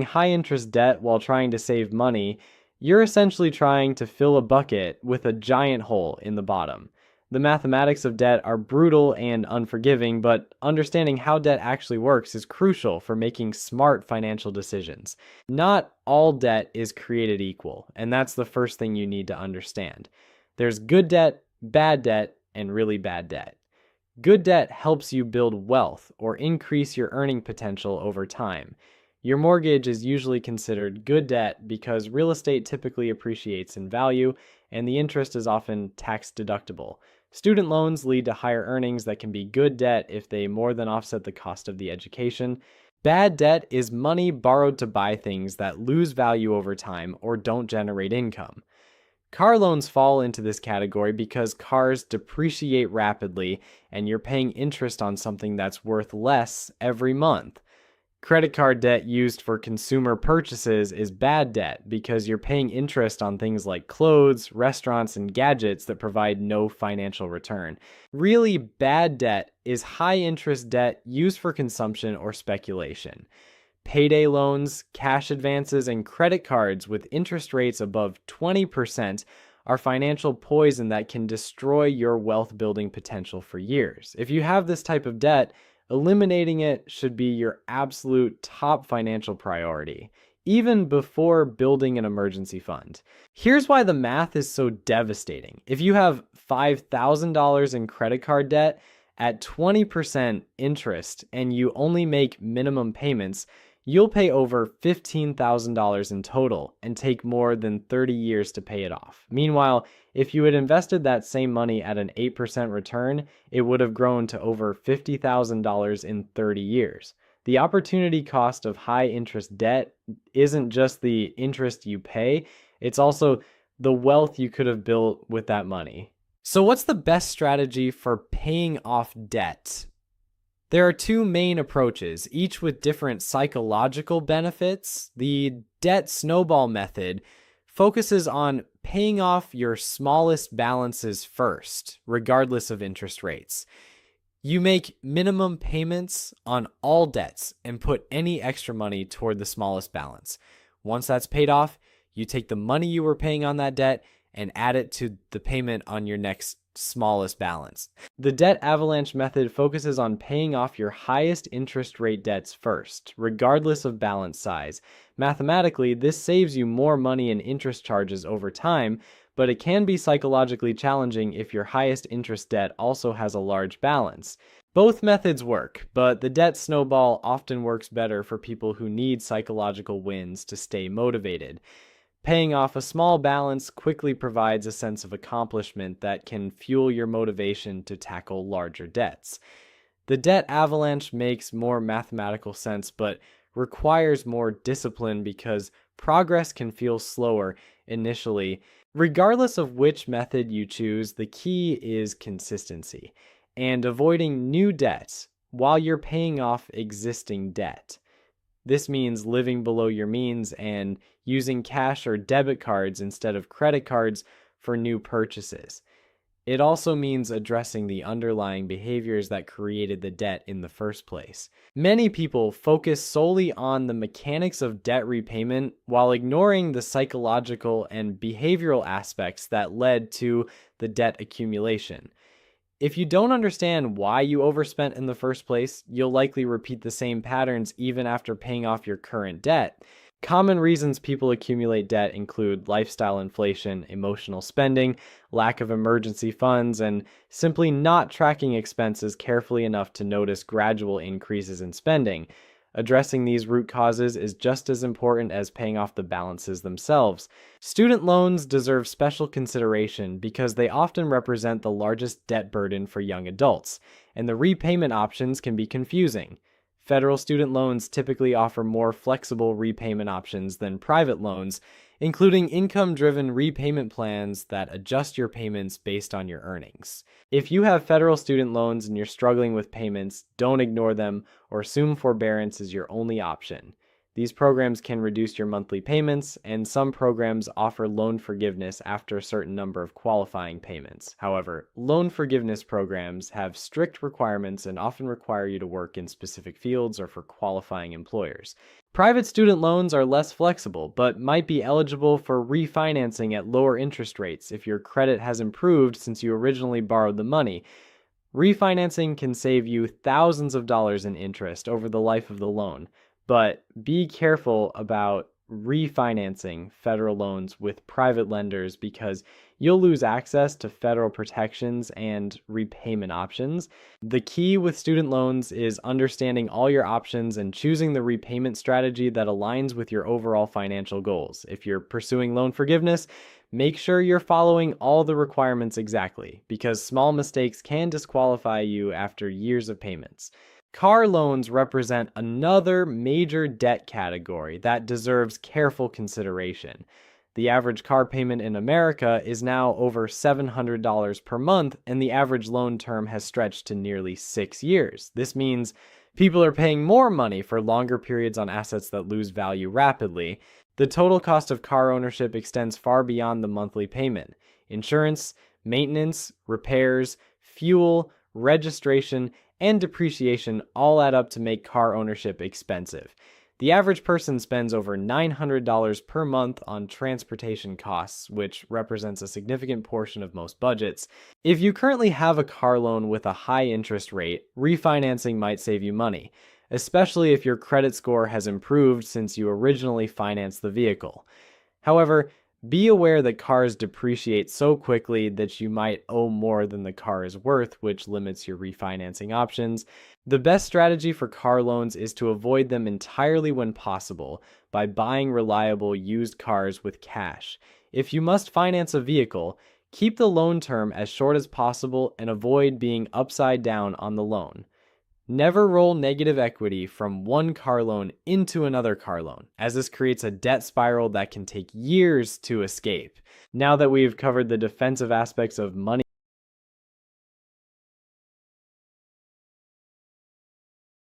high interest debt while trying to save money, you're essentially trying to fill a bucket with a giant hole in the bottom. The mathematics of debt are brutal and unforgiving, but understanding how debt actually works is crucial for making smart financial decisions. Not all debt is created equal, and that's the first thing you need to understand. There's good debt, and really bad debt. Good debt helps you build wealth or increase your earning potential over time. Your mortgage is usually considered good debt because real estate typically appreciates in value and the interest is often tax deductible. Student loans lead to higher earnings that can be good debt if they more than offset the cost of the education. Bad debt is money borrowed to buy things that lose value over time or don't generate income. Car loans fall into this category because cars depreciate rapidly and you're paying interest on something that's worth less every month. Credit card debt used for consumer purchases is bad debt because you're paying interest on things like clothes, restaurants, and gadgets that provide no financial return. Really bad debt is high interest debt used for consumption or speculation. Payday loans, cash advances, and credit cards with interest rates above 20% are financial poison that can destroy your wealth building potential for years. If you have this type of debt, eliminating it should be your absolute top financial priority, even before building an emergency fund. Here's why the math is so devastating. If you have $5,000 in credit card debt at 20% interest and you only make minimum payments, you'll pay over $15,000 in total and take more than 30 years to pay it off. Meanwhile, if you had invested that same money at an 8% return, it would have grown to over $50,000 in 30 years. The opportunity cost of high interest debt isn't just the interest you pay, it's also the wealth you could have built with that money. So what's the best strategy for paying off debt? There are two main approaches, each with different psychological benefits. The debt snowball method focuses on paying off your smallest balances first, regardless of interest rates. You make minimum payments on all debts and put any extra money toward the smallest balance. Once that's paid off, you take the money you were paying on that debt and add it to the payment on your next smallest balance. The debt avalanche method focuses on paying off your highest interest rate debts first, regardless of balance size. Mathematically, this saves you more money in interest charges over time, but it can be psychologically challenging if your highest interest debt also has a large balance. Both methods work, but the debt snowball often works better for people who need psychological wins to stay motivated. Paying off a small balance quickly provides a sense of accomplishment that can fuel your motivation to tackle larger debts. The debt avalanche makes more mathematical sense, but requires more discipline because progress can feel slower initially. Regardless of which method you choose, the key is consistency and avoiding new debts while you're paying off existing debt. This means living below your means and using cash or debit cards instead of credit cards for new purchases. It also means addressing the underlying behaviors that created the debt in the first place. Many people focus solely on the mechanics of debt repayment while ignoring the psychological and behavioral aspects that led to the debt accumulation. If you don't understand why you overspent in the first place, you'll likely repeat the same patterns even after paying off your current debt. Common reasons people accumulate debt include lifestyle inflation, emotional spending, lack of emergency funds, and simply not tracking expenses carefully enough to notice gradual increases in spending. Addressing these root causes is just as important as paying off the balances themselves. Student loans deserve special consideration because they often represent the largest debt burden for young adults, and the repayment options can be confusing. Federal student loans typically offer more flexible repayment options than private loans, including income-driven repayment plans that adjust your payments based on your earnings. If you have federal student loans and you're struggling with payments, don't ignore them or assume forbearance is your only option. These programs can reduce your monthly payments, and some programs offer loan forgiveness after a certain number of qualifying payments. However, loan forgiveness programs have strict requirements and often require you to work in specific fields or for qualifying employers. Private student loans are less flexible, but might be eligible for refinancing at lower interest rates if your credit has improved since you originally borrowed the money. Refinancing can save you thousands of dollars in interest over the life of the loan, but be careful about refinancing federal loans with private lenders because you'll lose access to federal protections and repayment options. The key with student loans is understanding all your options and choosing the repayment strategy that aligns with your overall financial goals. If you're pursuing loan forgiveness, make sure you're following all the requirements exactly, because small mistakes can disqualify you after years of payments. Car loans represent another major debt category that deserves careful consideration. The average car payment in America is now over $700 per month, and the average loan term has stretched to nearly 6 years. This means people are paying more money for longer periods on assets that lose value rapidly. The total cost of car ownership extends far beyond the monthly payment. Insurance, maintenance, repairs, fuel, registration, and depreciation all add up to make car ownership expensive. The average person spends over $900 per month on transportation costs, which represents a significant portion of most budgets. If you currently have a car loan with a high interest rate, refinancing might save you money, especially if your credit score has improved since you originally financed the vehicle. However, be aware that cars depreciate so quickly that you might owe more than the car is worth, which limits your refinancing options. The best strategy for car loans is to avoid them entirely when possible by buying reliable used cars with cash. If you must finance a vehicle, keep the loan term as short as possible and avoid being upside down on the loan. Never roll negative equity from one car loan into another car loan, as this creates a debt spiral that can take years to escape. Now that we've covered the defensive aspects of money